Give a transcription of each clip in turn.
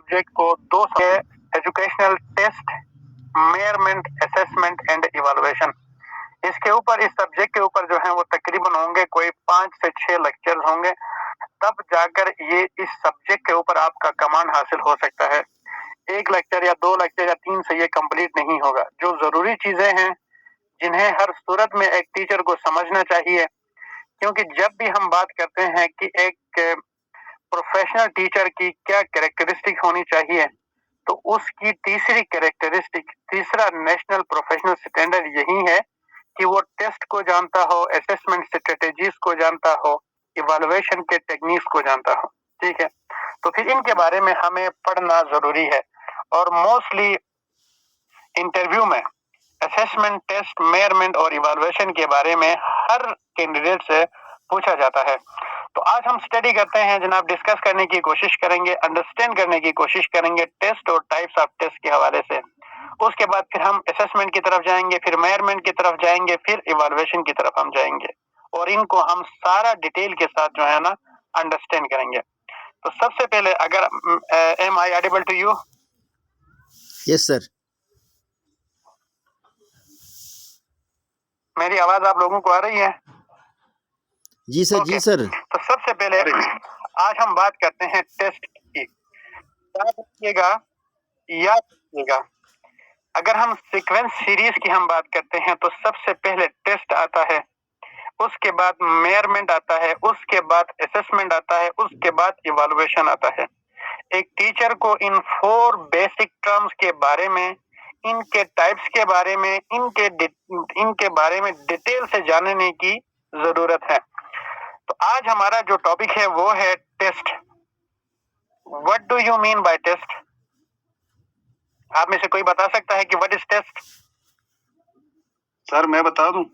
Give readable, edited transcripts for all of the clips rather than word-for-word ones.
Subject को दो educational test, measurement, assessment and evaluation. इसके ऊपर, इस सब्जेक्ट के ऊपर जो है वो तकरीबन होंगे कोई 5 से 6 लेक्चर्स होंगे, तब जाकर ये इस सब्जेक्ट के ऊपर आपका कमांड हासिल हो सकता है। एक लेक्चर या 2 लेक्चर या 3 से ये कंप्लीट नहीं होगा। जो जरूरी चीजें हैं जिन्हें हर सूरत में एक टीचर को समझना चाहिए, क्योंकि जब भी हम बात करते हैं कि एक प्रोफेशनल टीचर की क्या कैरेक्टरिस्टिक होनी चाहिए, तो उसकी तीसरी कैरेक्टरिस्टिक, तीसरा नेशनल प्रोफेशनल स्टैंडर्ड यही है कि वो टेस्ट को जानता हो, असेसमेंट स्ट्रेटेजीज को जानता हो, इवैल्यूएशन के टेक्निक्स को जानता हो। ठीक है, तो फिर इनके बारे में हमें पढ़ना जरूरी है। और मोस्टली इंटरव्यू में असेसमेंट, टेस्ट, मेयरमेंट और इवैल्यूएशन के बारे में हर कैंडिडेट से पूछा जाता है। तो आज हम स्टडी करते हैं जनाब, डिस्कस करने की कोशिश करेंगे, अंडरस्टैंड करने की कोशिश करेंगे टेस्ट और टाइप्स ऑफ टेस्ट के हवाले से। उसके बाद फिर हम असेसमेंट की तरफ जाएंगे, फिर मेयरमेंट की तरफ जाएंगे, फिर इवैल्यूएशन की तरफ हम जाएंगे और इनको हम सारा डिटेल के साथ जो है ना अंडरस्टैंड करेंगे। तो सबसे पहले, अगर am I audible to you? Yes sir. मेरी आवाज आप लोगों को आ रही है? जी सर। जी सर। तो सबसे पहले आज हम बात करते हैं टेस्ट की। याद रखिएगा, याद रखिएगा, अगर हम सीक्वेंस सीरीज की हम बात करते हैं तो सबसे पहले टेस्ट आता है, उसके बाद मेयरमेंट आता है, उसके बाद असेसमेंट आता है, उसके बाद इवैल्यूएशन आता है। एक टीचर को इन 4 बेसिक टर्म्स के बारे में, इनके टाइप्स के बारे में, इनके बारे में डिटेल से जानने की जरूरत है। तो आज हमारा जो टॉपिक है वो है test. What do you mean by test? आप में से कोई बता सकता है कि व्हाट इज टेस्ट? सर मैं बता दूं?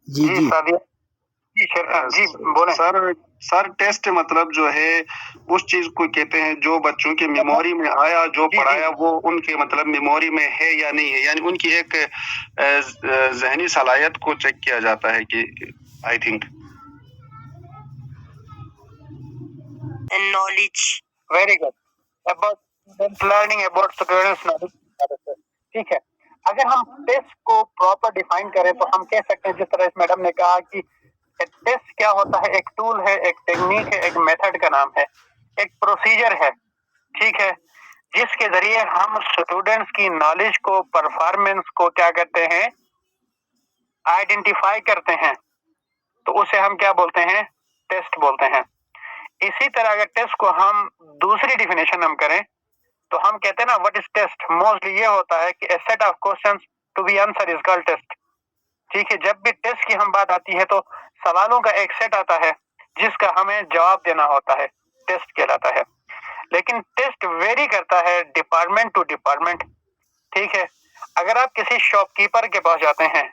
जी जी सादिया जी, शेरखान जी बोले। सर टेस्ट मतलब जो है उस चीज को कहते हैं जो बच्चों की मेमोरी में आया, जो पढ़ाया वो उनके मतलब मेमोरी में है या नहीं है, यानी उनकी एक जहनी सलाहियत को चेक किया जाता है कि I think knowledge. Very good. About learning about students knowledge. ठीक है, अगर हम टेस्ट को प्रॉपर डिफाइन करें तो हम कह सकते हैं, जिस तरह इस मैडम ने कहा कि टेस्ट क्या होता है, एक टूल है, एक टेक्निक है, एक मेथड का नाम है, एक प्रोसीजर है। ठीक है, जिसके जरिए हम स्टूडेंट्स की नॉलेज को, परफॉर्मेंस को क्या करते हैं, आइडेंटिफाई करते हैं। तो उसे हम क्या बोलते हैं? टेस्ट बोलते हैं। इसी तरह अगर टेस्ट को हम दूसरी डिफिनेशन हम करें तो हम कहते हैं ना, व्हाट इज टेस्ट? मोस्टली ये होता है कि a set of questions to be answered is called test। ठीक है, जब भी टेस्ट की हम बात आती है तो सवालों का एक सेट आता है जिसका हमें जवाब देना होता है, टेस्ट कहलाता है। लेकिन टेस्ट वेरी करता है डिपार्टमेंट टू डिपार्टमेंट। ठीक है, अगर आप किसी शॉपकीपर के पास जाते हैं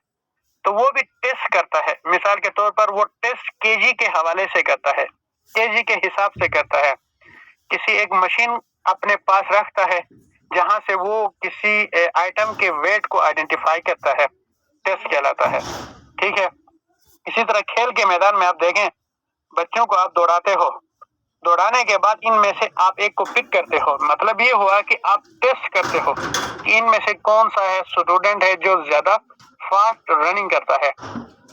तो वो भी टेस्ट करता है। मिसाल के तौर पर वो टेस्ट केजी के हवाले से करता है, केजी के हिसाब से करता है। किसी एक मशीन अपने पास रखता है जहां से वो किसी आइटम के वेट को आइडेंटिफाई करता है, टेस्ट कहलाता है। ठीक है, इसी तरह खेल के मैदान में आप देखें, बच्चों को आप दौड़ाते हो, दौड़ाने के बाद इनमें से आप एक को पिक करते हो, मतलब ये हुआ कि आप टेस्ट करते हो कि इनमें से कौन सा है स्टूडेंट है जो ज्यादा फास्ट रनिंग करता है।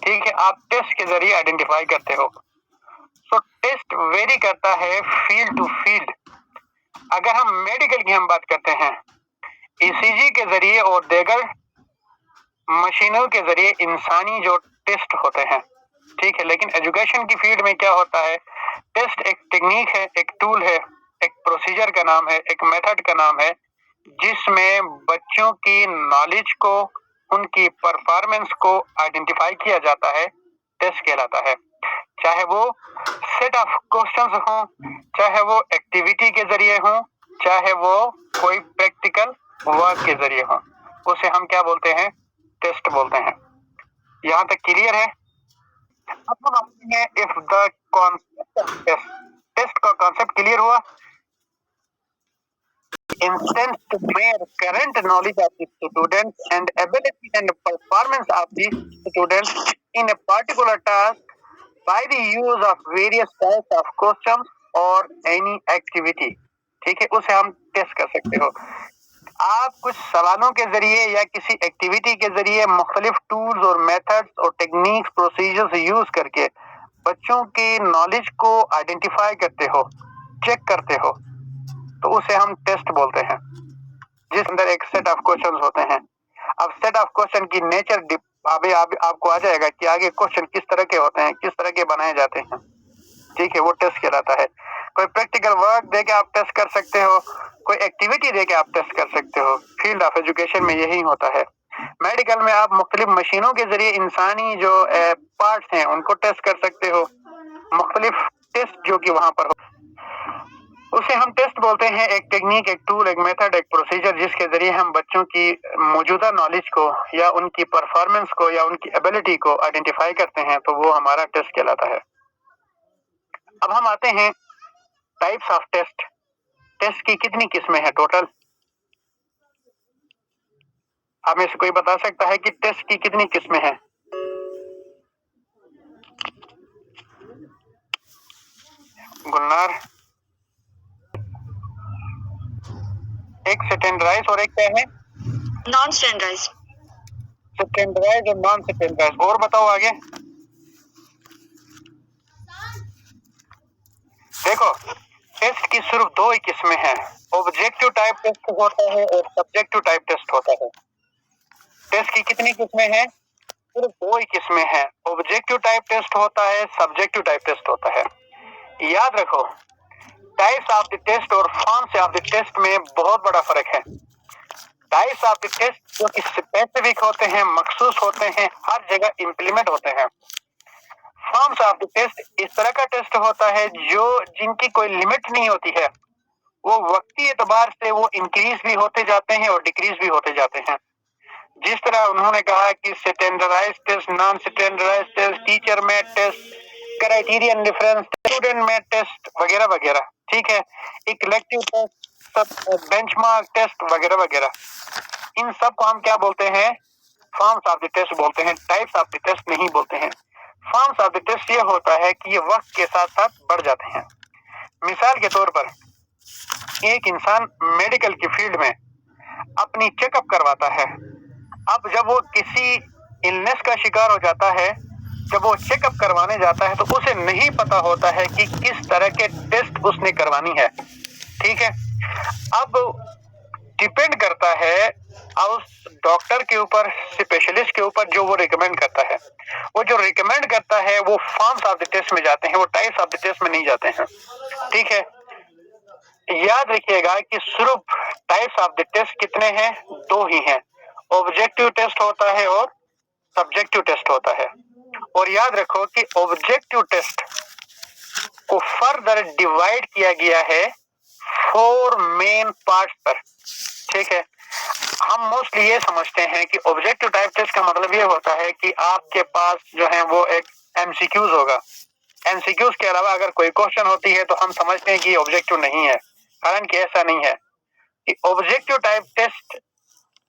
ठीक है, आप टेस्ट के जरिए आइडेंटिफाई करते हो। सो टेस्ट वेरी करता है फील्ड टू फील्ड। अगर हम मेडिकल की हम बात करते हैं, ईसीजी के जरिए और देगर मशीनों के जरिए इंसानी जो टेस्ट होते हैं। ठीक है, लेकिन एजुकेशन की फील्ड में क्या होता है? टेस्ट एक टेक्निक है, एक टूल है, एक प्रोसीजर का नाम है, एक मेथड का नाम है, जिसमें बच्चों की नॉलेज को, उनकी परफॉर्मेंस को आइडेंटिफाई किया जाता है, टेस्ट कहलाता है। चाहे वो सेट ऑफ क्वेश्चंस हो, चाहे वो एक्टिविटी के जरिए हो, चाहे वो कोई प्रैक्टिकल वर्क के जरिए हो, उसे हम क्या बोलते हैं? टेस्ट बोलते हैं। यहाँ तक क्लियर है? अब हम आते हैं if the concept of test. Test का कॉन्सेप्ट क्लियर हुआ? Intends to measure current knowledge of the student and ability and performance of the student in a particular task by the use of various types of questions और any activity, ठीक है, उसे हम test कर सकते हो। आप कुछ सवालों के जरिए या किसी एक्टिविटी के जरिए मुख्तलिफ टूल्स और मेथड्स और टेक्निक्स प्रोसीजर्स यूज करके बच्चों की नॉलेज को आइडेंटिफाई करते हो, चेक करते हो, तो उसे हम टेस्ट बोलते हैं, जिस अंदर एक सेट ऑफ क्वेश्चंस होते हैं। अब सेट ऑफ क्वेश्चन की नेचर अभी आपको आ जाएगा कि आगे क्वेश्चन किस तरह के होते हैं, किस तरह के बनाए जाते हैं, ठीक है, वो टेस्ट कहलाता है। कोई प्रैक्टिकल वर्क दे के आप टेस्ट कर सकते हो, कोई एक्टिविटी दे के आप टेस्ट कर सकते हो। फील्ड ऑफ एजुकेशन में यही होता है। मेडिकल में आप मुख्तलिफ मशीनों के जरिए इंसानी जो पार्ट्स हैं उनको टेस्ट कर सकते हो, मुख्तलिफ टेस्ट जो कि वहां पर हो, उसे हम टेस्ट बोलते हैं। एक टेक्निक, एक टूल, एक मेथड, एक प्रोसीजर जिसके जरिए हम बच्चों की मौजूदा नॉलेज को या उनकी परफॉर्मेंस को या उनकी एबिलिटी को आइडेंटिफाई करते हैं, तो वो हमारा टेस्ट कहलाता है। अब हम आते हैं टाइप्स ऑफ टेस्ट। टेस्ट की कितनी किस्में हैं टोटल? आप में से कोई बता सकता है कि टेस्ट की कितनी किस्में हैं? गुलनार? एक स्टैंडर्डाइज और एक क्या है? Non standardise. स्टैंडर्डाइज और नॉन स्टैंडर्डाइज। और बताओ आगे। देखो, टेस्ट की सिर्फ दो ही किस्में हैं, ऑब्जेक्टिव टाइप टेस्ट होता है और सब्जेक्टिव टाइप टेस्ट होता है। टेस्ट की कितनी किस्में हैं? सिर्फ दो ही किस्में हैं, ऑब्जेक्टिव टाइप टेस्ट होता है, सब्जेक्टिव टाइप टेस्ट होता है। याद रखो, टाइप्स ऑफ द टेस्ट और फॉर्म्स ऑफ द टेस्ट में बहुत बड़ा फर्क है। टाइप्स ऑफ द टेस्ट जो कि स्पेसिफिक होते हैं, मखसूस होते हैं, हर जगह इंप्लीमेंट होते हैं। फॉर्म्स ऑफ द टेस्ट इस तरह का टेस्ट होता है जो जिनकी कोई लिमिट नहीं होती है, वो वक्ती एतबार से वो इंक्रीज भी होते जाते हैं और डिक्रीज भी होते जाते हैं। जिस तरह उन्होंने कहा कि standardise test, non standardise test, teacher में टेस्ट, क्राइटेरियन डिफरेंस, स्टूडेंट में टेस्ट वगैरह वगैरह, ठीक है, इलेक्टिव टेस्ट, बेंचमार्क टेस्ट वगैरह वगैरह, इन सब को हम क्या बोलते हैं? फॉर्म्स ऑफ द टेस्ट बोलते हैं, टाइप्स ऑफ द टेस्ट नहीं बोलते हैं। फॉर्म्स ऑफ द टेस्ट ये होता है कि ये वक्त के साथ साथ बढ़ जाते हैं। मिसाल के तौर पर एक इंसान मेडिकल की फील्ड में अपनी चेकअप करवाता है। अब जब वो किसी इलनेस का शिकार हो जाता है, जब वो चेकअप करवाने जाता है, तो उसे नहीं पता होता है कि किस तरह के टेस्ट उसने करवानी है, ठीक है। अब डिपेंड करता है उस डॉक्टर के ऊपर, स्पेशलिस्ट के ऊपर, जो वो रिकमेंड करता है। वो जो रिकमेंड करता है वो फॉर्म्स ऑफ द टेस्ट में जाते हैं, वो टाइप्स ऑफ द टेस्ट में नहीं जाते हैं, ठीक है। याद रखिएगा कि सिर्फ टाइप्स ऑफ द टेस्ट कितने हैं? दो ही हैं, ऑब्जेक्टिव टेस्ट होता है और सब्जेक्टिव टेस्ट होता है। और याद रखो कि ऑब्जेक्टिव टेस्ट को फर्दर डिवाइड किया गया है 4 मेन पार्ट्स पर, ठीक है। हम मोस्टली ये समझते हैं कि ऑब्जेक्टिव टाइप टेस्ट का मतलब ये होता है कि आपके पास जो है वो एक एमसीक्यूज होगा। एमसीक्यूज के अलावा अगर कोई क्वेश्चन होती है तो हम समझते हैं कि ऑब्जेक्टिव नहीं है, हालांकि ऐसा नहीं है। कि ऑब्जेक्टिव टाइप टेस्ट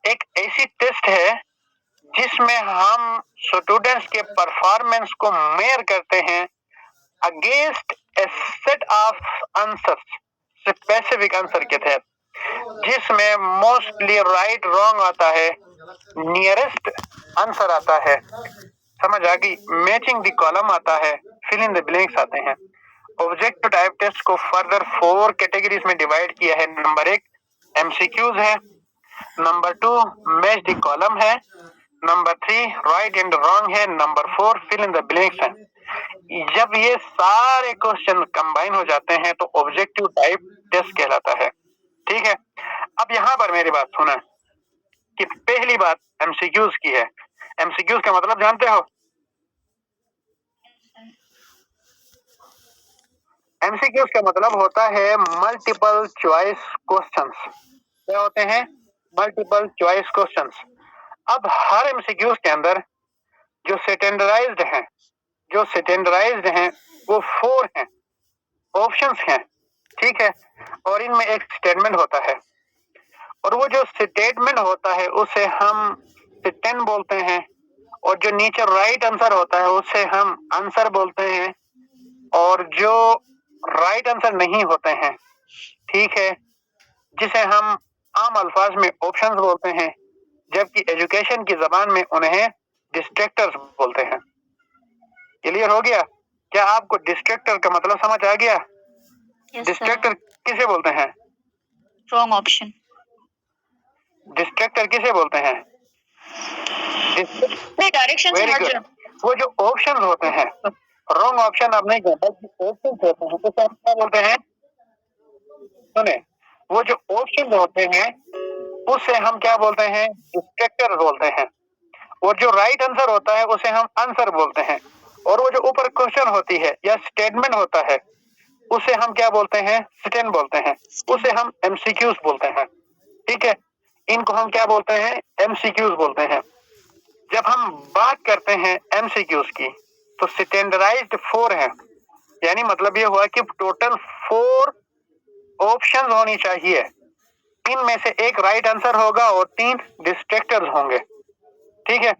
एक ऐसी टेस्ट है जिसमें हम स्टूडेंट्स के परफॉर्मेंस को मेजर करते हैं against A set of answers, specific answer के तहत, जिसमें मोस्टली राइट रॉन्ग आता है, नियरेस्ट आंसर आता है, समझ आ गई, मैचिंग द कॉलम आता है, फिल इन द ब्लैंक्स आते हैं। ऑब्जेक्टिव टाइप टेस्ट को फर्दर 4 कैटेगरीज में डिवाइड किया है। नंबर 1 एमसीक्यूज है, नंबर 2 मैच द कॉलम है, नंबर 3 राइट एंड रॉन्ग है, number 4 fill in the blanks है। जब ये सारे क्वेश्चन कंबाइन हो जाते हैं तो ऑब्जेक्टिव टाइप टेस्ट कहलाता है, ठीक है। अब यहाँ पर मेरी बात सुना कि पहली बात एमसीक्यूज की है। एमसीक्यूज का मतलब जानते हो? एमसीक्यूज का मतलब होता है मल्टीपल चॉइस क्वेश्चंस। क्या होते हैं? Multiple choice questions. अब हर एमसीक्यूज के अंदर जो स्टैंडर्डाइज्ड हैं वो 4 हैं, ऑप्शंस हैं, ठीक है। और इनमें एक स्टेटमेंट होता है, और वो जो स्टेटमेंट होता है उसे हम स्टेटमेंट बोलते हैं, और जो नीचे राइट आंसर होता है उसे हम आंसर बोलते हैं, और जो राइट आंसर नहीं होते हैं, ठीक है, जिसे हम आम अल्फाज में ऑप्शंस बोलते हैं, जबकि एजुकेशन की जबान में उन्हें डिस्ट्रैक्टर्स बोलते हैं। क्लियर हो गया? क्या आपको डिस्ट्रैक्टर का मतलब समझ आ गया? Yes, डिस्ट्रैक्टर किसे बोलते हैं? Wrong option. डिस्ट्रैक्टर किसे बोलते हैं? नहीं, डायरेक्शन से वेरी हट गुड। जाओ। वो जो ऑप्शन होते हैं, रॉन्ग ऑप्शन आप नहीं कहते, ऑप्शन होते हैं, तो हम क्या बोलते हैं? सुने, वो जो ऑप्शन होते हैं उसे हम क्या बोलते हैं? डिस्ट्रैक्टर बोलते हैं। और जो राइट आंसर होता है उसे हम आंसर बोलते हैं। और वो जो ऊपर क्वेश्चन होती है या स्टेटमेंट होता है उसे हम क्या बोलते हैं? स्टेटमेंट बोलते हैं। उसे हम एमसीक्यूज बोलते हैं। ठीक है, इनको हम क्या बोलते हैं? एमसीक्यूज बोलते हैं। जब हम बात करते हैं एमसीक्यूज की, तो स्टैंडर्डाइज्ड 4 है, यानी मतलब ये हुआ कि टोटल 4 ऑप्शंस होनी चाहिए। इनमें से एक राइट आंसर होगा और 3 डिस्ट्रैक्टर्स होंगे। ठीक है,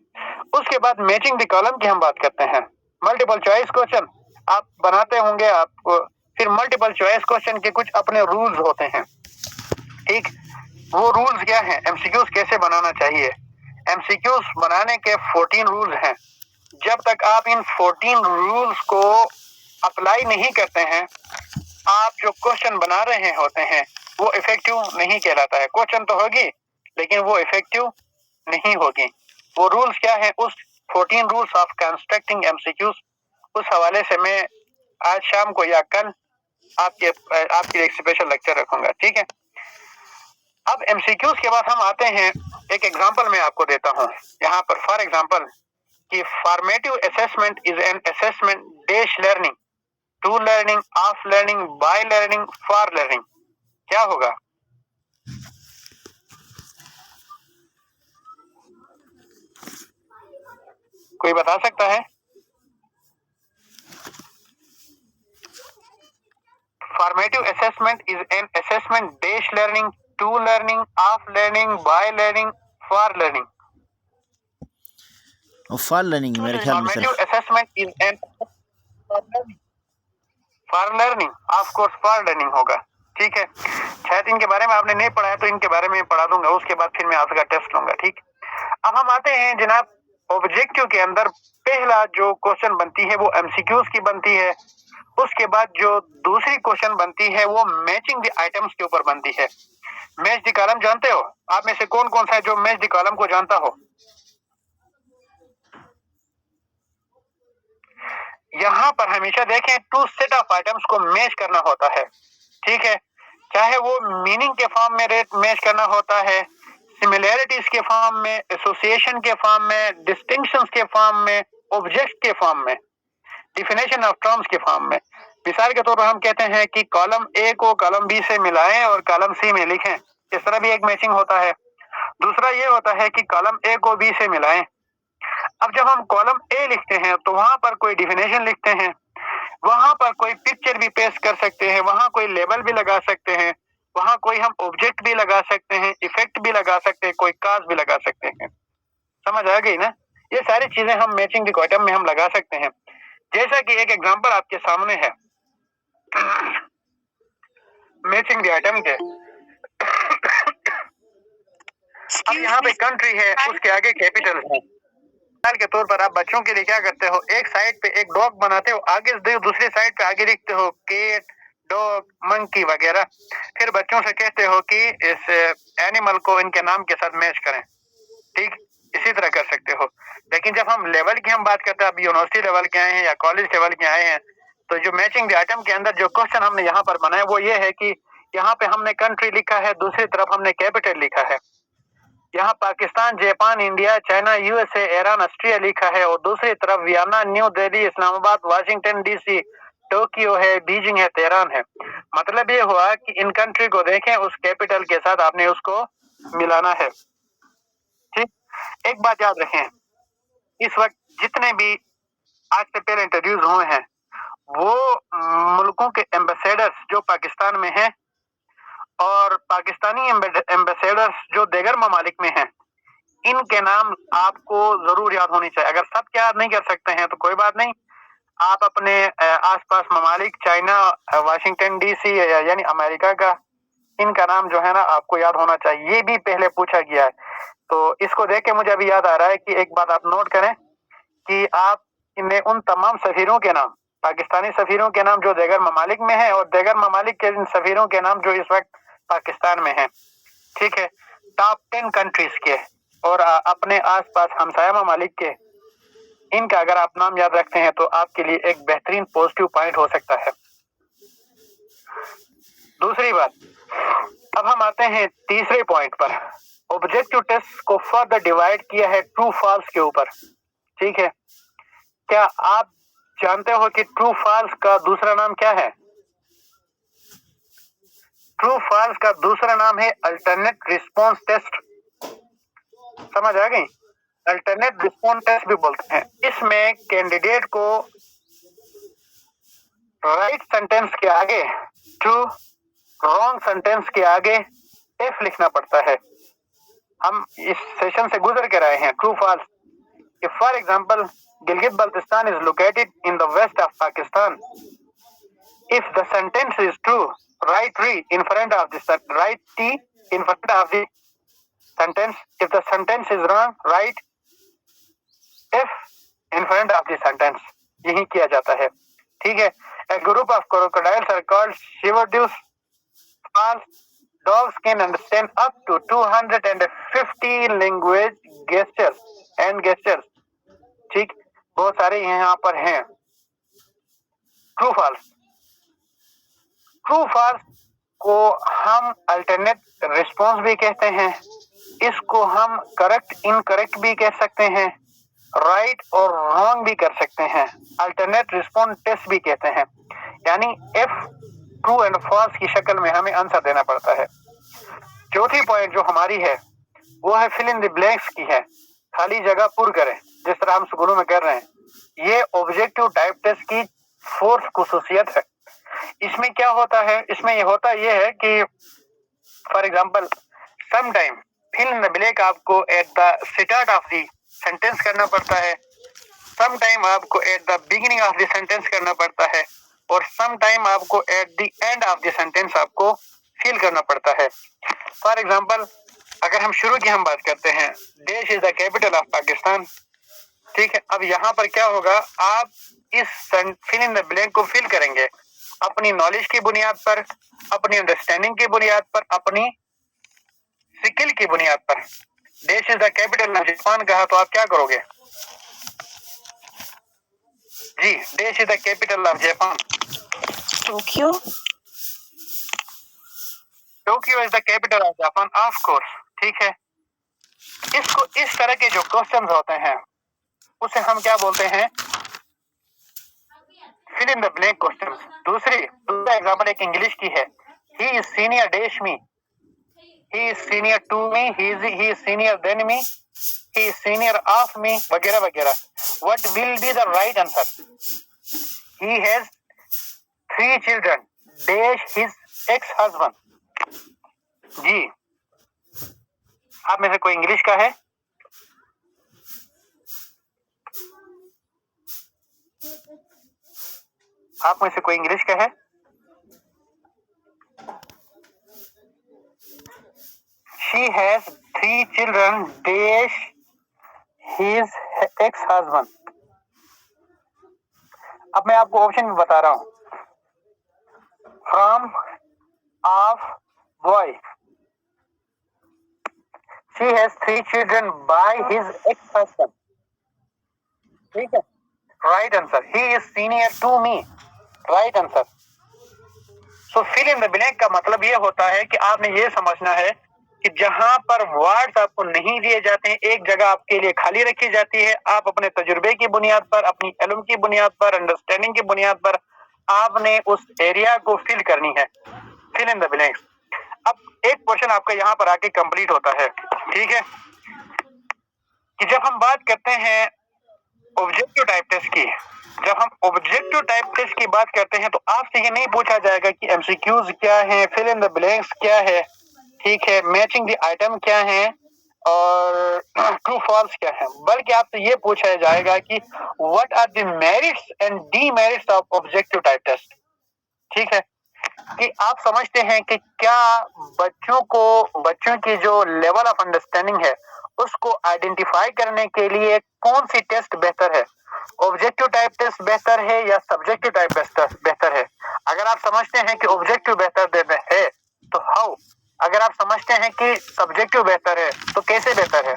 उसके बाद मैचिंग द कॉलम की हम बात करते हैं। मल्टीपल चॉइस क्वेश्चन आप बनाते होंगे, आप फिर मल्टीपल चॉइस क्वेश्चन के कुछ अपने रूल्स होते हैं। ठीक, वो रूल्स क्या हैं? एमसीक्यूज कैसे बनाना चाहिए? एमसीक्यूज बनाने के 14 रूल्स हैं। जब तक आप इन 14 रूल्स को अप्लाई नहीं करते हैं, आप जो क्वेश्चन बना रहे होते हैं वो इफेक्टिव नहीं कहलाता है। क्वेश्चन तो होगी लेकिन वो इफेक्टिव नहीं होगी। वो रूल्स क्या है? उस 14 रूल्स ऑफ कंस्ट्रक्टिंग एमसीक्यूज, उस हवाले से मैं आज शाम को या कल आपके एक स्पेशल लेक्चर रखूंगा। ठीक है, अब एमसीक्यूज के बाद हम आते हैं, एक एग्जांपल मैं आपको देता हूं यहाँ पर। फॉर एग्जांपल कि formative assessment is an assessment dash learning, to learning, of learning, by learning, for learning. क्या होगा? कोई बता सकता है? Formative assessment is an assessment dash learning, to learning, of learning, by learning, for learning. For learning मेरे ख्याल में sir. Formative assessment is an for learning, of course for learning होगा। ठीक है, शायद इनके बारे में आपने नहीं पढ़ा है तो इनके बारे में पढ़ा दूंगा, उसके बाद फिर मैं आपका टेस्ट लूंगा। ठीक, अब हम आते हैं जनाब ऑब्जेक्टिव के अंदर। पहला जो क्वेश्चन बनती है वो एमसीक्यूज की बनती है। उसके बाद जो दूसरी क्वेश्चन बनती है वो मैचिंग द आइटम्स के ऊपर बनती है। मैच द कॉलम जानते हो? आप में से कौन कौन सा है जो मैच द कॉलम को जानता हो? यहाँ पर हमेशा देखें, 2 सेट ऑफ आइटम्स को मैच करना होता है। ठीक है, चाहे वो मीनिंग के फॉर्म में मैच करना होता है, सिमिलैरिटीज के फॉर्म में, एसोसिएशन के फॉर्म में, डिस्टिंक्शंस के फॉर्म में, ऑब्जेक्ट के फॉर्म में, डिफिनेशन ऑफ टर्म्स के फॉर्म में। मिसाल के तौर पर हम कहते हैं कि कॉलम ए को कॉलम बी से मिलाएं और कॉलम सी में लिखें, इस तरह भी एक मैचिंग होता है। दूसरा ये होता है कि कॉलम ए को बी से मिलाएं। अब जब हम कॉलम ए लिखते हैं तो वहां पर कोई डिफिनेशन लिखते हैं, वहां पर कोई पिक्चर भी पेश कर सकते हैं, वहां कोई लेबल भी लगा सकते हैं, वहां कोई हम ऑब्जेक्ट भी लगा सकते हैं, इफेक्ट भी लगा सकते हैं, कोई काज भी लगा सकते हैं। समझ आ गई ना? ये सारी चीजें हम मैचिंग द आइटम में हम लगा सकते हैं। जैसा कि एक एग्जांपल आपके सामने है मैचिंग द आइटम के। अब यहाँ पे कंट्री है, उसके आगे कैपिटल है। मिसाल के तौर पर आप बच्चों के लिए क्या करते हो? एक साइड पे एक डॉग बनाते हो, आगे दूसरी साइड पे आगे लिखते हो कैट, डॉग, मंकी वगैरह। फिर बच्चों से कहते हो कि इस एनिमल को इनके नाम के साथ मैच करें। ठीक, इसी तरह कर सकते हो। लेकिन जब हम लेवल की हम बात करते हैं, अब यूनिवर्सिटी लेवल के आए हैं या कॉलेज लेवल के आए हैं, तो जो मैचिंग द आइटम के अंदर जो क्वेश्चन हमने यहाँ पर बनाया वो ये है कि यहाँ पे हमने कंट्री लिखा है, दूसरी तरफ हमने कैपिटल लिखा है। यहाँ Pakistan, Japan, India, China, USA, Iran, Austria लिखा है, और दूसरी तरफ Vienna, new Delhi, Islamabad, Washington DC, Tokyo है, बीजिंग है, तेहरान है। मतलब ये हुआ कि इन कंट्री को देखें, उस कैपिटल के साथ आपने उसको मिलाना है। ठीक, एक बात याद रखें, इस वक्त जितने भी आज से पहले इंटरव्यूज हुए हैं वो मुल्कों के एम्बेसडर्स जो पाकिस्तान में हैं और पाकिस्तानी एम्बेसडर्स जो दीगर ममालिक में हैं, इनके नाम आपको जरूर याद होनी चाहिए। अगर सब याद नहीं कर सकते हैं तो कोई बात नहीं, आप अपने आसपास ममालिक, चाइना, वाशिंगटन डीसी यानी अमेरिका का, इनका नाम जो है ना आपको याद होना चाहिए। ये भी पहले पूछा गया है। तो इसको देख के मुझे अभी याद आ रहा है कि एक बात आप नोट करें कि आप इनमें उन तमाम सफीरों के नाम, पाकिस्तानी सफीरों के नाम जो देगर ममालिक में हैं और देगर ममालिक के इन सफीरों के नाम जो इस वक्त पाकिस्तान में हैं, ठीक है, टॉप 10 कंट्रीज के और अपने आसपास हमसाया ममालिक के, इनका अगर आप नाम याद रखते हैं तो आपके लिए एक बेहतरीन पॉजिटिव पॉइंट हो सकता है। दूसरी बात, अब हम आते हैं तीसरे पॉइंट पर। ऑब्जेक्टिव टेस्ट को फर्दर डिवाइड किया है ट्रू फॉल्स के ऊपर, ठीक है। क्या आप जानते हो कि ट्रू फॉल्स का दूसरा नाम क्या है? ट्रू फॉल्स का दूसरा नाम है अल्टरनेट रिस्पॉन्स टेस्ट। समझ आ गई? अल्टरनेट रिस्पॉन्स टेस्ट भी बोलते हैं। इसमें कैंडिडेट को राइट सेंटेंस के आगे ट्रू, रॉन्ग सेंटेंस के आगे एफ लिखना पड़ता है। हम इस सेशन से गुजर कर आए हैं। True false, if for example Gilgit Baltistan is located in the west of Pakistan. If the sentence is true, write re in front of the write t in front of the sentence. If the sentence is wrong, write f in front of the sentence. यही किया जाता है, ठीक है। A group of crocodiles are called shiverdus. False. Dogs can understand up to 250 language gestures and gestures. ठीक, बहुत सारे यहाँ पर हैं। ट्रू फॉल्स, ट्रू फॉल्स को हम अल्टरनेट रिस्पॉन्स भी कहते हैं, इसको हम करेक्ट इनकरेक्ट भी कह सकते हैं, राइट और रॉन्ग भी कर सकते हैं, अल्टरनेट रिस्पॉन्स टेस्ट भी कहते हैं। यानी एफ ट्रू एंड फॉल्स की शक्ल में हमें आंसर देना पड़ता है। चौथी पॉइंट जो हमारी है वो है फिल इन द ब्लैंक्स की है, खाली जगह पूर करें, जिस तरह हम स्कूलों में कर रहे हैं। ये ऑब्जेक्टिव टाइप टेस्ट की फोर्थ खुसूसियत है। इसमें क्या होता है? इसमें ये होता ये है कि for example some time fill in the blank आपको at the start of the sentence करना पड़ता है, सम टाइम आपको at the beginning of the sentence करना पड़ता है और सम टाइम आपको at the end of the sentence आपको फिल करना पड़ता है। फॉर एग्जांपल अगर हम शुरू की हम बात करते हैं, देश is the capital of Pakistan, ठीक है। अब यहाँ पर क्या होगा, आप इस फिल इन द ब्लैंक को फिल करेंगे अपनी नॉलेज की बुनियाद पर, अपनी अंडरस्टैंडिंग की बुनियाद पर, अपनी स्किल की बुनियाद पर। देश is the capital of Japan कहा तो आप क्या करोगे? जी, देश is the capital of Japan, Tokyo. Tokyo is the capital of Japan, of course, ठीक है। इसको इस तरह के जो क्वेश्चंस होते हैं उसे हम क्या बोलते हैं? Fill in the blank questions. दूसरा एग्जांपल एक इंग्लिश की है, he is senior dash me, he is senior to me, he is senior than me, he is senior of me, वगैरह वगैरह। What will be the right answer? He has 3 children dash his ex husband. जी, आप में से कोई English का है? आप में से कोई इंग्लिश का है? She has 3 children dash his ex-husband. अब मैं आपको ऑप्शन भी बता रहा हूं। From of boy. She has 3 children by his ex-husband. ठीक है, right answer. He is senior to me. Right answer. So fill in the blank का मतलब ये होता है कि आपने ये समझना है कि जहां पर वर्ड्स आपको नहीं दिए जाते हैं, एक जगह आपके लिए खाली रखी जाती है। आप अपने तजुर्बे की बुनियाद पर, अपनी इल्म की बुनियाद पर, अंडरस्टैंडिंग की बुनियाद पर आपने उस एरिया को फिल करनी है। Fill in the blanks. अब एक क्वेश्चन आपका यहाँ पर आके कंप्लीट होता है, ठीक है, कि जब हम बात करते हैं ऑब्जेक्टिव टाइप टेस्ट की, जब हम ऑब्जेक्टिव टाइप टेस्ट की बात करते हैं तो आपसे ये नहीं पूछा जाएगा कि एमसीक्यूज क्या है, फिल इन द ब्लैंक्स क्या है, ठीक है, मैचिंग द आइटम क्या है, और ट्रू फॉल्स क्या है, बल्कि आपसे ये पूछा जाएगा कि what are the merits and demerits of objective type test. ठीक है, कि आप समझते हैं कि क्या बच्चों की जो लेवल ऑफ अंडरस्टैंडिंग है उसको आइडेंटिफाई करने के लिए कौन सी टेस्ट बेहतर है, ऑब्जेक्टिव टाइप टेस्ट बेहतर है या सब्जेक्टिव टाइप बेहतर है। अगर आप समझते हैं कि ऑब्जेक्टिव बेहतर है तो हाउ, अगर आप समझते हैं कि सब्जेक्टिव बेहतर है तो कैसे बेहतर है।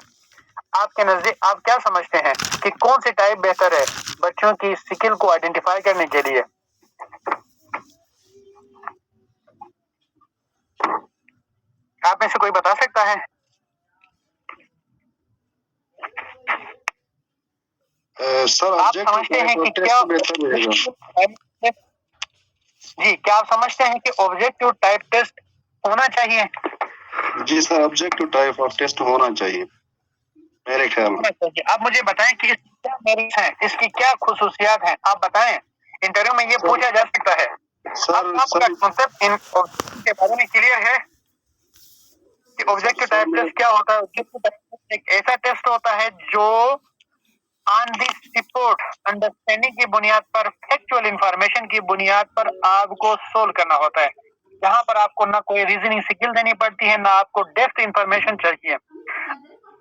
आपके नजदीक आप क्या समझते हैं कि कौन सी टाइप बेहतर है बच्चों की स्किल को आइडेंटिफाई करने के लिए। आप में से कोई बता सकता है? सर आप समझते हैं कि क्या जी, क्या आप समझते हैं कि ऑब्जेक्टिव टाइप टेस्ट होना चाहिए? जी sir, objective type of test होना चाहिए मेरे ख्याल में। आप मुझे बताएं कि इसकी क्या मेरिट है, इसकी क्या खुसूसियात हैं, आप बताएं। इंटरव्यू में ये पूछा जा सकता है। आपका कॉन्सेप्ट इन के बारे में क्लियर है कि ऑब्जेक्टिव टाइप टेस्ट क्या होता है? ऑब्जेक्टिव टाइप टेस्ट एक ऐसा टेस्ट होता है जो ऑन दी स्पॉट अंडरस्टैंडिंग की बुनियाद पर, फैक्चुअल इंफॉर्मेशन की बुनियाद पर आपको सोल्व करना होता है, जहां पर आपको ना कोई रीजनिंग स्किल देनी पड़ती है, ना आपको डेप्थ इंफॉर्मेशन चाहिए,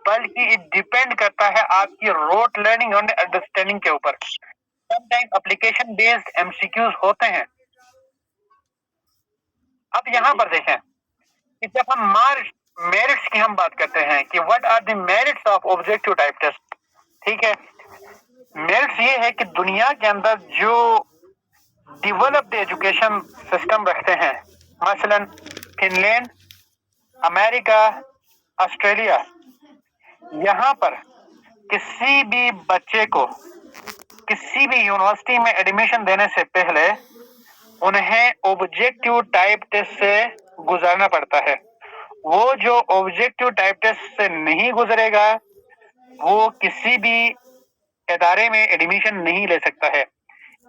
बल्कि ये डिपेंड करता है आपकी रोट लर्निंग और अंडरस्टैंडिंग के ऊपर। समटाइम एप्लीकेशन बेस्ड एमसीक्यूज होते हैं। अब यहाँ पर देखें कि जब हम मेरिट्स की हम बात करते हैं कि what are the merits of objective type test, ठीक है, मेरिट्स ये है कि दुनिया के अंदर जो डेवलप्ड एजुकेशन सिस्टम रखते हैं, मसलन फिनलैंड, अमेरिका, ऑस्ट्रेलिया, यहाँ पर किसी भी बच्चे को किसी भी यूनिवर्सिटी में एडमिशन देने से पहले उन्हें ऑब्जेक्टिव टाइप टेस्ट से गुजरना पड़ता है। वो जो ऑब्जेक्टिव टाइप टेस्ट से नहीं गुजरेगा वो किसी भी इदारे में एडमिशन नहीं ले सकता है।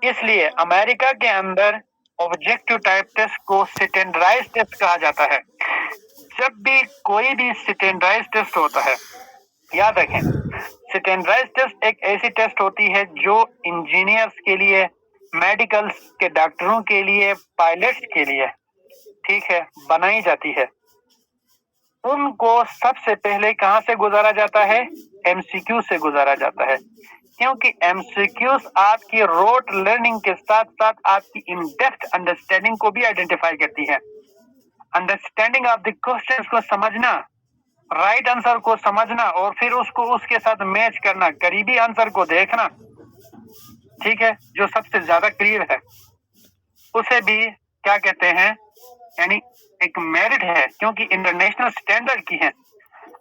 इसलिए अमेरिका के अंदर ऑब्जेक्टिव टाइप टेस्ट को स्टैंडर्डाइज्ड टेस्ट कहा जाता है। जब भी कोई भी स्टैंडर्डाइज्ड टेस्ट होता है, याद रखें, स्टैंडर्डाइज्ड टेस्ट एक ऐसी टेस्ट होती है जो इंजीनियर्स के लिए, मेडिकल के डॉक्टरों के लिए, पायलट्स के लिए, ठीक है, बनाई जाती है। उनको सबसे पहले कहां से गुजारा जाता है? एमसीक्यू से गुजारा जाता है, क्योंकि एमसीक्यूज आपकी रोट लर्निंग के साथ साथ आपकी इन डेप्थ अंडरस्टैंडिंग को भी आइडेंटिफाई करती है। अंडरस्टैंडिंग ऑफ द क्वेश्चंस को समझना, राइट आंसर को समझना और फिर उसको उसके साथ मैच करना, करीबी आंसर को देखना, ठीक है, जो सबसे ज्यादा क्लियर है, उसे भी क्या कहते हैं, यानी एक मेरिट है, क्योंकि इंटरनेशनल स्टैंडर्ड की है।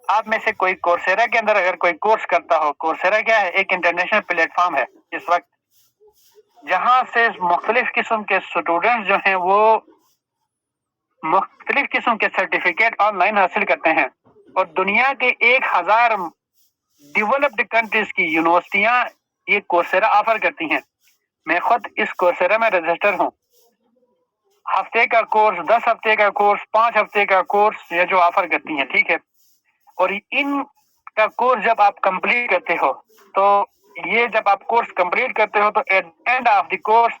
आप में से कोई कोर्सेरा के अंदर अगर कोई कोर्स करता हो, कोर्सेरा क्या है? एक इंटरनेशनल प्लेटफॉर्म है इस वक्त, जहां से मुख्तलिफ किस्म के स्टूडेंट्स जो हैं वो मुख्तलिफ किस्म के सर्टिफिकेट ऑनलाइन हासिल करते हैं और दुनिया के 1000 डेवलप्ड कंट्रीज की यूनिवर्सिटियां ये कोर्सेरा ऑफर करती हैं। मैं खुद इस कोर्सेरा में रजिस्टर हूँ। हफ्ते का कोर्स, 10 हफ्ते का कोर्स, 5 हफ्ते का कोर्स ये जो ऑफर करती हैं, ठीक है। और इन का कोर्स जब आप कंप्लीट करते हो तो ये जब आप कोर्स कंप्लीट करते हो तो at end of the course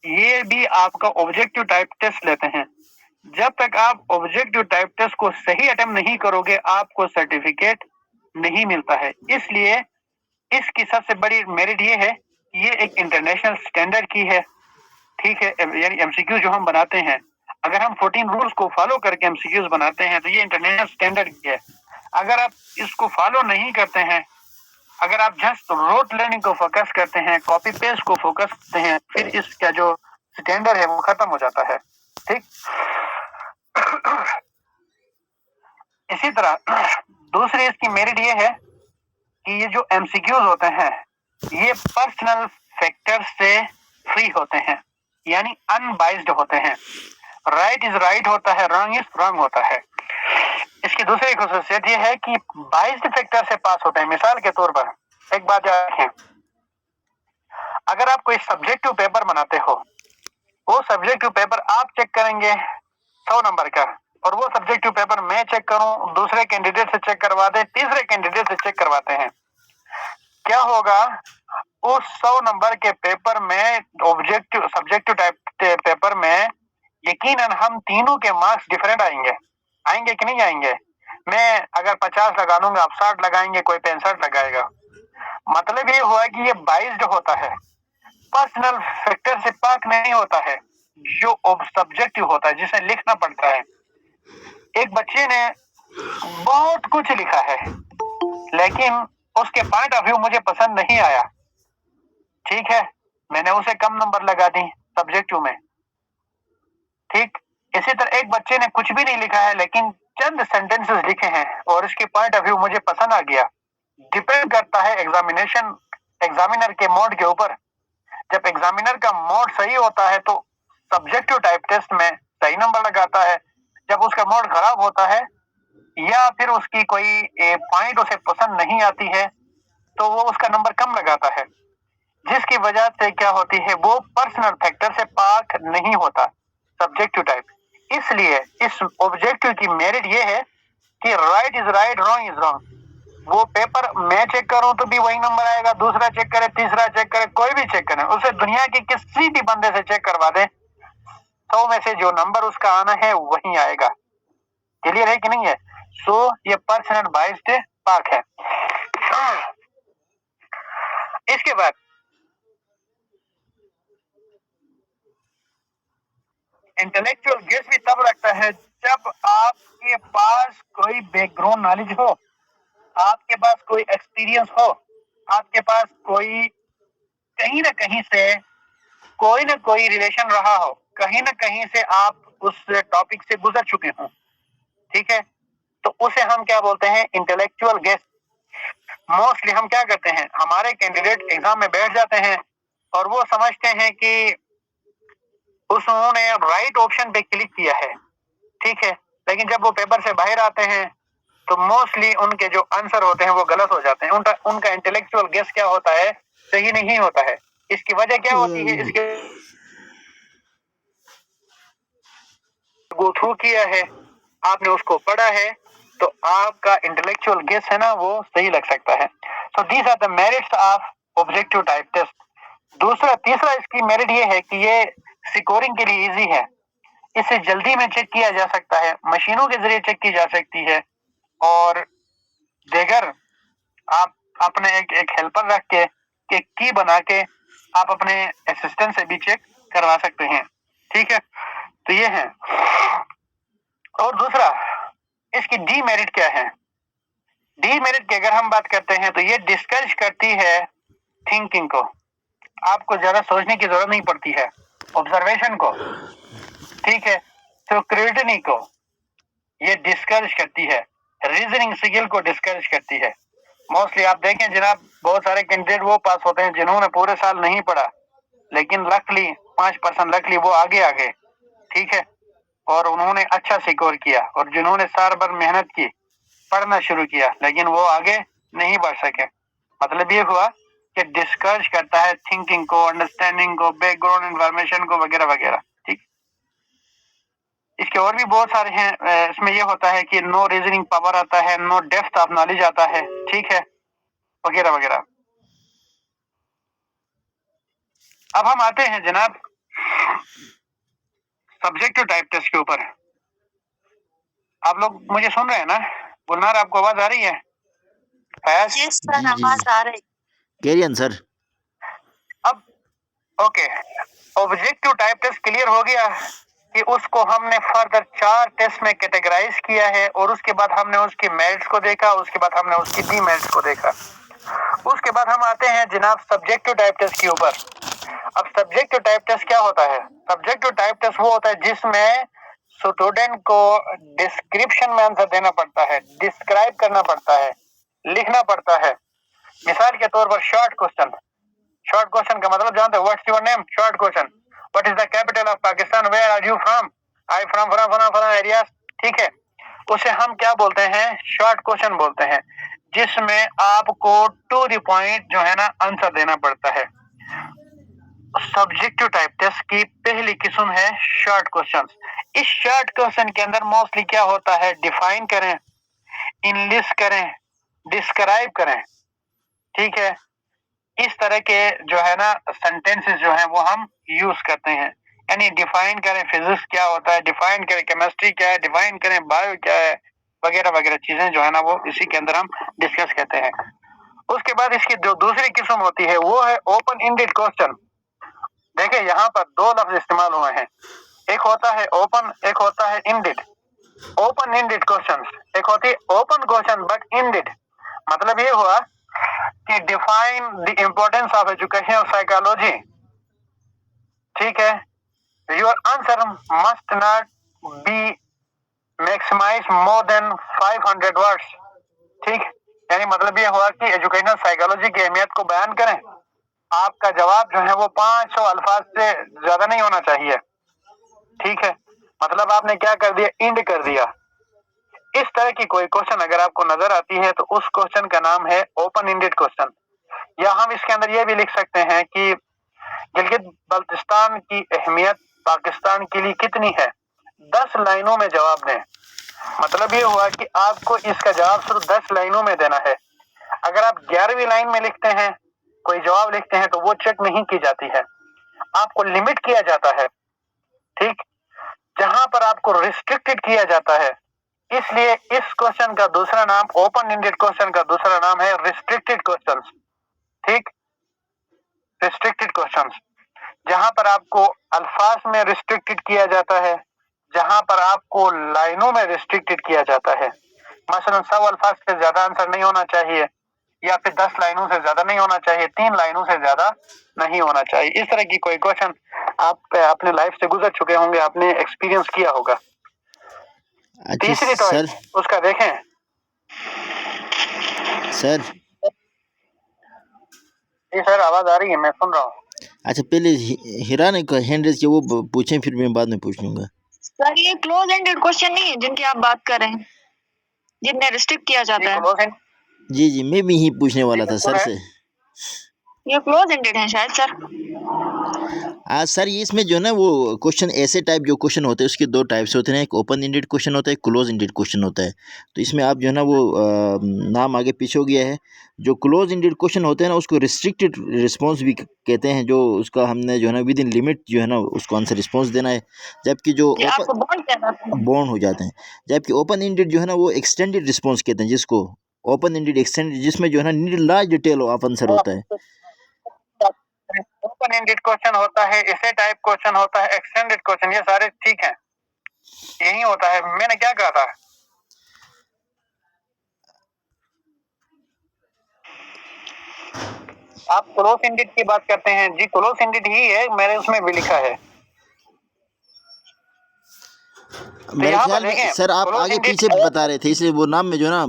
ये भी आपका ऑब्जेक्टिव टाइप टेस्ट लेते हैं। जब तक आप ऑब्जेक्टिव टाइप टेस्ट को सही अटेम्प्ट नहीं करोगे आपको सर्टिफिकेट नहीं मिलता है। इसलिए इसकी सबसे बड़ी मेरिट ये है कि ये एक इंटरनेशनल स्टैंडर्ड की है, ठीक है, यानी एमसीक्यू जो हम बनाते हैं, अगर हम 14 रूल्स को फॉलो करके एमसीक्यूज बनाते हैं तो ये इंटरनेशनल स्टैंडर्ड की है। अगर आप इसको फॉलो नहीं करते हैं, अगर आप जस्ट रोट लर्निंग को फोकस करते हैं, कॉपी पेस्ट को फोकस करते हैं, फिर इसका जो स्टैंडर्ड है वो खत्म हो जाता है, ठीक। इसी तरह दूसरी इसकी मेरिट ये है कि ये जो एमसीक्यूज होते हैं ये पर्सनल फैक्टर से फ्री होते हैं, यानी अनबाइज्ड होते हैं। राइट इज राइट होता है, रॉन्ग इज रॉन्ग होता है। इसकी दूसरी खासियत ये है कि बाइज्ड फैक्टर से पास होते हैं। मिसाल के तौर पर एक बात याद रखें, अगर आप कोई सब्जेक्टिव पेपर बनाते हो, वो सब्जेक्टिव पेपर आप चेक करेंगे 100 नंबर का, और वो सब्जेक्टिव पेपर मैं चेक करूं, दूसरे कैंडिडेट से चेक करवा दें, तीसरे कैंडिडेट से चेक करवाते हैं, क्या होगा? उस 100 नंबर के पेपर में, ऑब्जेक्टिव सब्जेक्टिव टाइप पेपर में, यकीनन हम तीनों के मार्क्स डिफरेंट आएंगे। आएंगे कि नहीं आएंगे? मैं अगर 50 लगा दूंगा, आप 60 लगाएंगे, कोई 65 लगाएगा। मतलब ये हुआ कि ये बाइस्ड होता है, पर्सनल फैक्टर से पाक नहीं होता है, जो सब्जेक्टिव होता है जिसे लिखना पड़ता है। एक बच्चे ने बहुत कुछ लिखा है, लेकिन उसके पॉइंट ऑफ व्यू मुझे पसंद नहीं आया, ठीक है, मैंने उसे कम नंबर लगा दी सब्जेक्टिव में। ठीक इसी तरह एक बच्चे ने कुछ भी नहीं लिखा है, लेकिन चंद सेंटेंसेस लिखे हैं और इसके पॉइंट ऑफ व्यू मुझे पसंद आ गया। डिपेंड करता है एग्जामिनर के मोड के ऊपर। जब एग्जामिनर का मोड सही होता है तो सब्जेक्टिव टाइप टेस्ट में सही नंबर लगाता है। जब उसका मोड खराब होता है या फिर उसकी कोई पॉइंट उसे पसंद नहीं आती है तो वो उसका नंबर कम लगाता है, जिसकी वजह से क्या होती है, वो पर्सनल फैक्टर से पाक नहीं होता सब्जेक्टिव टाइप। इसलिए इस ऑब्जेक्टिव की मेरिट ये है कि right is right, wrong is wrong. वो पेपर मैं चेक करूं तो भी वही नंबर आएगा, दूसरा चेक करे, तीसरा चेक करे, कोई भी चेक करे, उसे दुनिया के किसी भी बंदे से चेक करवा दे, 100 में से जो नंबर उसका आना है वही आएगा। क्लियर है कि नहीं है? सो ये पर्सनल बाइस्ड पाक है। इसके बाद इंटेलेक्चुअल गेस भी तब रखता है जब आपके पास कोई बैकग्राउंड नॉलेज हो, आपके पास कोई एक्सपीरियंस हो, आपके पास कोई कहीं ना कहीं से कोई ना कोई रिलेशन रहा हो, कहीं ना कहीं से आप उस टॉपिक से गुजर चुके हो, ठीक है, तो उसे हम क्या बोलते हैं? Intellectual guess. मोस्टली हम क्या करते हैं, हमारे कैंडिडेट एग्जाम में बैठ जाते हैं और वो समझते हैं कि उन्होंने राइट ऑप्शन पे क्लिक किया है, ठीक है, लेकिन जब वो पेपर से बाहर आते हैं तो मोस्टली उनके जो आंसर होते हैं वो गलत हो जाते हैं। उनका इंटेलेक्चुअल गेस क्या होता है? सही नहीं होता है। इसकी वजह क्या होती है? इसके गो थ्रू किया है, आपने उसको पढ़ा है, तो आपका इंटेलेक्चुअल गेस है ना, वो सही लग सकता है। So these are the merits of objective type test. तीसरा इसकी मेरिट ये है कि ये स्कोरिंग के लिए इजी है, इसे जल्दी में चेक किया जा सकता है, मशीनों के जरिए चेक की जा सकती है, और देगर आप अपने एक हेल्पर रख के की बना के आप अपने असिस्टेंट से भी चेक करवा सकते हैं, ठीक है। तो ये है। और दूसरा इसकी डी मेरिट क्या है? डी मेरिट की अगर हम बात करते हैं तो ये डिस्करेज करती है थिंकिंग को, आपको ज्यादा सोचने की जरूरत नहीं पड़ती है, ऑब्जर्वेशन को, ठीक है, तो क्रिएटिविटी को ये डिस्करेज करती है, रीजनिंग स्किल को डिस्करेज करती है। मोस्टली आप देखें जनाब, बहुत सारे कैंडिडेट वो पास होते हैं जिन्होंने पूरे साल नहीं पढ़ा, लेकिन लकली 5% लकली वो आगे आ गए, ठीक है, और उन्होंने अच्छा स्कोर किया। और जिन्होंने साल भर मेहनत की, पढ़ना शुरू किया, लेकिन वो आगे नहीं बढ़ सके। मतलब ये हुआ कि डिस्करेज करता है थिंकिंग को, अंडरस्टैंडिंग को, बैकग्राउंड इन्फॉर्मेशन को, वगैरह वगैरह, ठीक। इसके और भी बहुत सारे हैं। इसमें ये होता है कि नो रीजनिंग पावर आता है, नो डेप्थ ऑफ नॉलेज आता है, ठीक है, वगैरह वगैरह। अब हम आते हैं जनाब सब्जेक्टिव टाइप टेस्ट के ऊपर। आप लोग मुझे सुन रहे हैं ना? गुलनार, आपको आवाज आ रही है? फैज? यस सर, आवाज आ रही। Carry on sir. अब okay, objective type test clear हो गया कि उसको हमने फर्दर 4 टेस्ट में कैटेगराइज किया है, और उसके बाद हमने उसकी मेरिट्स को देखा, उसके बाद हमने उसकी डी मेरिट्स को देखा। उसके बाद हम आते हैं जनाब सब्जेक्टिव टाइप टेस्ट के ऊपर। अब सब्जेक्टिव टाइप टेस्ट क्या होता है? सब्जेक्टिव टाइप टेस्ट वो होता है जिसमें स्टूडेंट को डिस्क्रिप्शन में आंसर देना पड़ता है, डिस्क्राइब करना पड़ता है, लिखना पड़ता है। मिसाल के तौर पर शॉर्ट क्वेश्चन का मतलब जानते हो? What's your name? Short question. What is the capital of Pakistan? Where are you from? I from फला एरिया, ठीक है। उसे हम क्या बोलते हैं? शॉर्ट क्वेश्चन बोलते हैं, जिसमें आपको टू द पॉइंट जो है ना आंसर देना पड़ता है। सब्जेक्टिव टाइप टेस्ट की पहली किस्म है शॉर्ट क्वेश्चंस। इस शॉर्ट क्वेश्चन के अंदर मोस्टली क्या होता है, डिफाइन करें, इनलिस्ट करें, डिस्क्राइब करें, ठीक है। इस तरह के जो है ना सेंटेंसेस जो है वो हम यूज करते हैं, यानी डिफाइन करें फिजिक्स क्या होता है, डिफाइन करें केमिस्ट्री क्या है, डिफाइन करें बायो क्या है, वगैरह वगैरह चीजें जो है ना वो इसी के अंदर हम डिस्कस करते हैं। उसके बाद इसकी जो दूसरी किस्म होती है वो है ओपन इंडेड क्वेश्चन। देखिए यहाँ पर दो लफ्ज इस्तेमाल हुए हैं, एक होता है ओपन, एक होता है इंडेड। ओपन इंडेड क्वेश्चन, एक होती है ओपन क्वेश्चन बट इंडेड। मतलब ये हुआ कि define the importance of educational psychology, ठीक है। Your answer must not be maximise more than 500 words, ठीक। यानी मतलब ये हुआ कि एजुकेशनल साइकोलॉजी की अहमियत को बयान करें, आपका जवाब जो है वो 500 अल्फाज से ज्यादा नहीं होना चाहिए, ठीक है। मतलब आपने क्या कर दिया, इंड कर दिया। इस तरह की कोई क्वेश्चन अगर आपको नजर आती है तो उस क्वेश्चन का नाम है ओपन इंडेड क्वेश्चन। या हम इसके अंदर यह भी लिख सकते हैं कि गिलगित बल्तिस्तान की अहमियत पाकिस्तान के लिए कितनी है, 10 लाइनों में जवाब दें। मतलब ये हुआ कि आपको इसका जवाब सिर्फ 10 लाइनों में देना है। अगर आप 11वीं लाइन में लिखते हैं, कोई जवाब लिखते हैं, तो वो चेक नहीं की जाती है, आपको लिमिट किया जाता है, ठीक। जहां पर आपको रिस्ट्रिक्टेड किया जाता है, इसलिए इस क्वेश्चन का दूसरा नाम, ओपन इंडेड क्वेश्चन का दूसरा नाम है रिस्ट्रिक्टेड क्वेश्चंस, ठीक। रिस्ट्रिक्टेड क्वेश्चंस, जहां पर आपको अल्फाज में रिस्ट्रिक्टेड किया जाता है, जहां पर आपको लाइनों में रिस्ट्रिक्टेड किया जाता है। मसलन 100 अल्फाज से ज्यादा आंसर नहीं होना चाहिए, या फिर 10 लाइनों से ज्यादा नहीं होना चाहिए, 3 लाइनों से ज्यादा नहीं होना चाहिए। इस तरह की कोई क्वेश्चन आप अपने लाइफ से गुजर चुके होंगे, आपने एक्सपीरियंस किया होगा। अच्छा तीसरी सर, टॉपिक उसका देखें सर जी सर, आवाज आ रही है, मैं सुन रहा हूँ। अच्छा पहले हिरा ने हैंड रेज किया, वो पूछें फिर मैं बाद में पूछ लूंगा। सर ये क्लोज एंडेड क्वेश्चन नहीं है जिनकी आप बात कर रहे हैं, जिन्हें रिस्ट्रिक्ट किया जाता है। क्लोज एंड, जी जी, मैं भी यही पूछने वाला था सर से। ये क्लोज एंडेड है शायद सर। सर ये इसमें जो है ना वो क्वेश्चन ऐसे टाइप जो क्वेश्चन होते हैं उसके दो टाइप्स होते हैं, एक ओपन इंडेड क्वेश्चन होता है, एक क्लोज इंडेड क्वेश्चन होता है। तो इसमें आप जो है ना वो नाम आगे पीछे हो गया है। जो क्लोज इंडेड क्वेश्चन होते हैं ना उसको रिस्ट्रिक्टेड रिस्पॉन्स भी कहते हैं, जो उसका हमने जो है ना विद इन लिमिट जो है ना उसको आंसर रिस्पॉन्स देना है। जबकि जो बॉन्ड हो जाते हैं, जबकि ओपन इंडेड जो है ना वो एक्सटेंडेड रिस्पॉन्स कहते हैं, जिसको ओपन इंडेड एक्सटेंडेड, जिसमें जो है ना लार्ज डिटेल ऑफ आंसर होता है। ओपन एंडेड क्वेश्चन होता है, इसे टाइप क्वेश्चन होता है, एक्सटेंडेड क्वेश्चन, ये सारे ठीक हैं, यही होता है। मैंने क्या कहा था, आप क्लोज एंडेड की बात करते हैं जी, क्लोज एंडेड ही है, मैंने उसमें भी लिखा है। मेरे ख्याल में सर आप आगे पीछे बता रहे थे, इसलिए वो नाम में जो ना,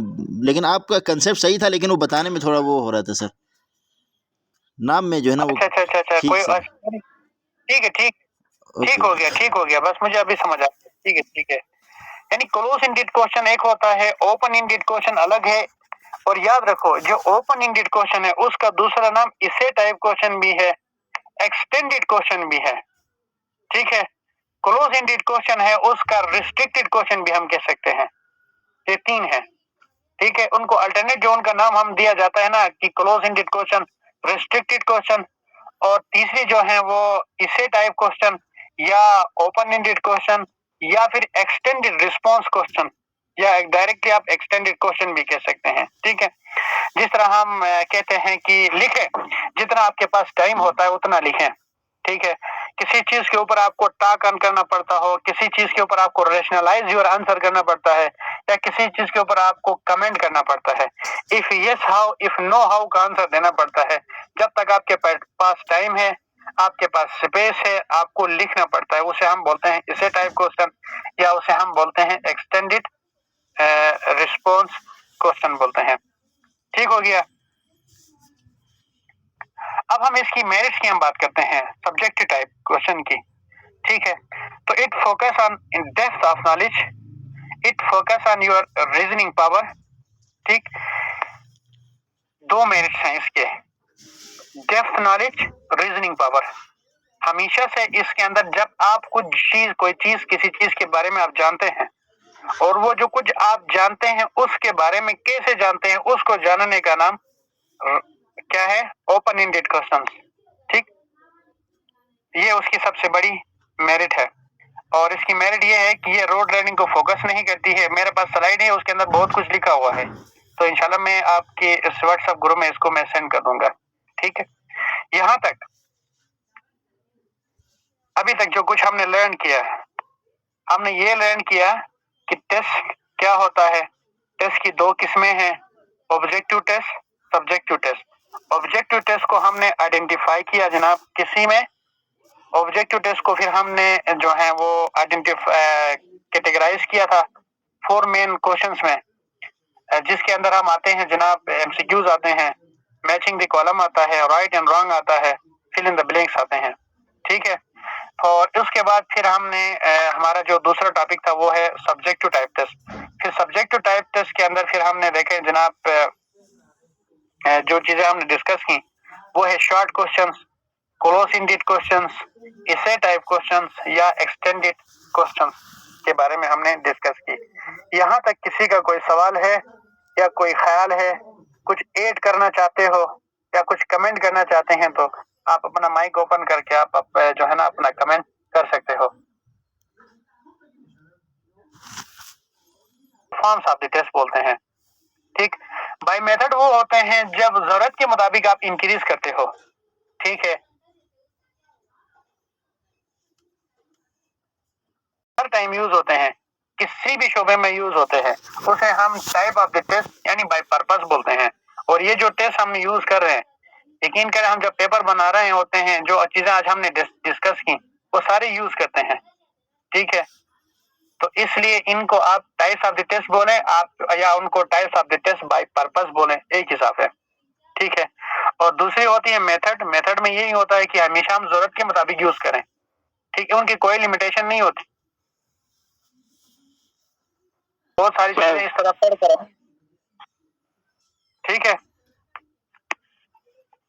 लेकिन आपका कंसेप्ट सही था, लेकिन वो बताने में थोड़ा वो हो रहा था सर, नाम में जो है ना वो। अच्छा कोई ठीक है, ठीक हो गया, बस मुझे अभी समझ आ गया, ठीक है। यानी क्लोज इंडेड क्वेश्चन एक होता है, ओपन इंडेड क्वेश्चन अलग है। और याद रखो, जो ओपन इंडेड क्वेश्चन है उसका दूसरा नाम इसे टाइप क्वेश्चन भी है, एक्सटेंडेड क्वेश्चन भी है, ठीक है। क्लोज इंडेड क्वेश्चन है, उसका रिस्ट्रिक्टेड क्वेश्चन भी हम कह सकते हैं। ये 3 है, ठीक है। उनको अल्टरनेट जो उनका नाम हम दिया जाता है ना कि close ended question, restricted question, और तीसरी जो है वो इसे टाइप क्वेश्चन, या ओपन इंडेड क्वेश्चन, या फिर एक्सटेंडेड रिस्पांस क्वेश्चन, या डायरेक्टली आप एक्सटेंडेड क्वेश्चन भी कह सकते हैं, ठीक है। जिस तरह हम कहते हैं कि लिखें, जितना आपके पास टाइम होता है उतना लिखें, ठीक है। किसी चीज के ऊपर आपको टाक ऑन करना पड़ता हो, किसी चीज के ऊपर आपको रेशनलाइज योर आंसर करना पड़ता है, या किसी चीज के ऊपर आपको कमेंट करना पड़ता है, if yes how, if know how का आंसर देना पड़ता है। जब तक आपके पास टाइम है, आपके पास स्पेस है, आपको लिखना पड़ता है। उसे हम बोलते हैं इसे टाइप क्वेश्चन, या उसे हम बोलते हैं एक्सटेंडेड रिस्पॉन्स क्वेश्चन बोलते हैं, ठीक हो गया। अब हम इसकी मेरिट्स की हम बात करते हैं, सब्जेक्टिव टाइप क्वेश्चन की, ठीक है। तो it focus on depth of knowledge, it focus on your reasoning power, ठीक। 2 मेरिट्स हैं इसके, डेप्थ नॉलेज, रीजनिंग पावर। हमेशा से इसके अंदर जब आप कोई चीज किसी चीज के बारे में आप जानते हैं और वो जो कुछ आप जानते हैं उसके बारे में कैसे जानते हैं उसको जानने का नाम क्या है? Open ended question. ठीक, ये उसकी सबसे बड़ी मेरिट है। और इसकी मेरिट ये है कि ये रोड लर्निंग को फोकस नहीं करती है। मेरे पास स्लाइड है, उसके अंदर बहुत कुछ लिखा हुआ है, तो इंशाल्लाह मैं आपके इस व्हाट्सएप ग्रुप में इसको मैं सेंड कर दूंगा। ठीक है, यहाँ तक अभी तक जो कुछ हमने लर्न किया, हमने ये लर्न किया कि टेस्ट क्या होता है। टेस्ट की दो किस्में हैं, objective test, subjective test. Objective test को हमने आइडेंटिफाई किया जनाब किसी में, ऑब्जेक्टिव टेस्ट को फिर हमने जो है वो आइडेंटिफाई कैटेगराइज किया था 4 मेन क्वेश्चंस में, जिसके अंदर हम आते हैं जनाब, एमसीक्यूज आते हैं, मैचिंग द कॉलम आता है, राइट एंड रॉन्ग आता है, फिल इन द ब्लैंक्स आते हैं। ठीक है, और उसके बाद फिर हमने हमारा जो दूसरा टॉपिक था वो है सब्जेक्टिव टाइप टेस्ट। फिर सब्जेक्टिव टाइप टेस्ट के अंदर फिर हमने देखे जनाब जो चीजें हमने डिस्कस की वो है short questions, close ended questions, इसे टाइप क्वेश्चंस या एक्सटेंडेड क्वेश्चंस के बारे में हमने डिस्कस की। यहाँ तक किसी का कोई सवाल है या कोई ख्याल है, कुछ ऐड करना चाहते हो या कुछ कमेंट करना चाहते हैं तो आप अपना माइक ओपन करके आप जो है ना अपना कमेंट कर सकते हो। फॉर्म्स ऑफ द टेस्ट बोलते हैं। ठीक, बाय मेथड वो होते हैं जब जरूरत के मुताबिक आप इंक्रीज करते हो। ठीक है, हर टाइम यूज होते हैं, किसी भी शोबे में यूज होते हैं, उसे हम टाइप ऑफ द टेस्ट यानी बाय पर्पस बोलते हैं। और ये जो टेस्ट हम यूज कर रहे हैं, यकीन करें हम जब पेपर बना रहे होते हैं, जो चीजें आज हमने डिस्कस की वो सारे यूज करते हैं। ठीक है, तो इसलिए इनको आप टाइप्स ऑफ द टेस्ट बोले आप, या उनको types of the test by purpose बोले, एक हिसाब है। ठीक है, और दूसरी होती है मेथड। मेथड में यही होता है कि हमेशा हम जरूरत के मुताबिक यूज करें। ठीक है, उनकी कोई लिमिटेशन नहीं होती, बहुत सारी चीजें इस तरह पढ़ कर। ठीक है,